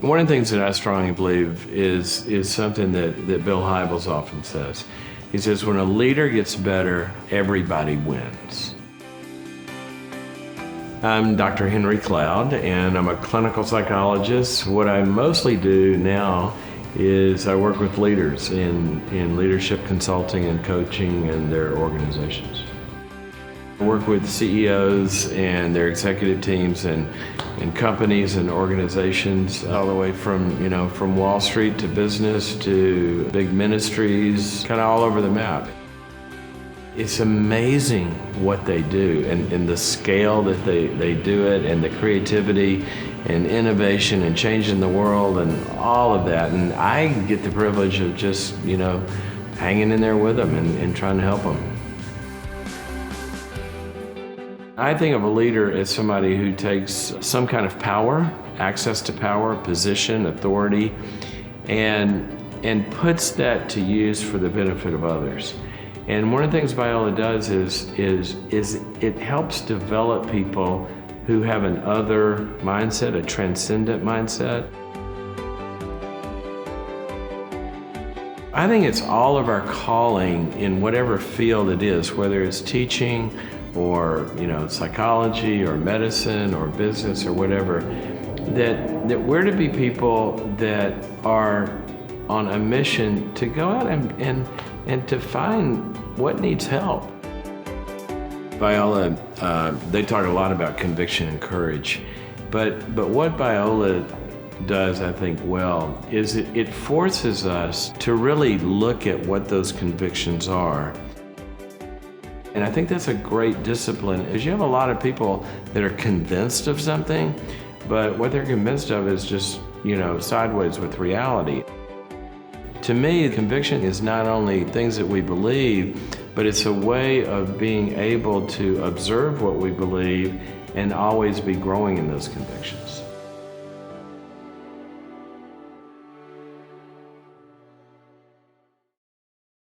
One of the things that I strongly believe is something that Bill Hybels often says. He says, when a leader gets better, everybody wins. I'm Dr. Henry Cloud, and I'm a clinical psychologist. What I mostly do now is I work with leaders in leadership consulting and coaching in their organizations. I work with CEOs and their executive teams and companies and organizations all the way from Wall Street to business to big ministries, kind of all over the map. It's amazing what they do and the scale that they do it and the creativity and innovation and changing the world and all of that. And I get the privilege of just, hanging in there with them and trying to help them. I think of a leader as somebody who takes some kind of power, access to power, position, authority, and puts that to use for the benefit of others. And one of the things Biola does is it helps develop people who have an other mindset, a transcendent mindset. I think it's all of our calling in whatever field it is, whether it's teaching or psychology or medicine or business or whatever, that we're to be people that are on a mission to go out and to find what needs help. Biola, they talk a lot about conviction and courage, but what Biola does, I think, well, is it forces us to really look at what those convictions are. And I think that's a great discipline, is you have a lot of people that are convinced of something, but what they're convinced of is just, sideways with reality. To me, conviction is not only things that we believe, but it's a way of being able to observe what we believe and always be growing in those convictions.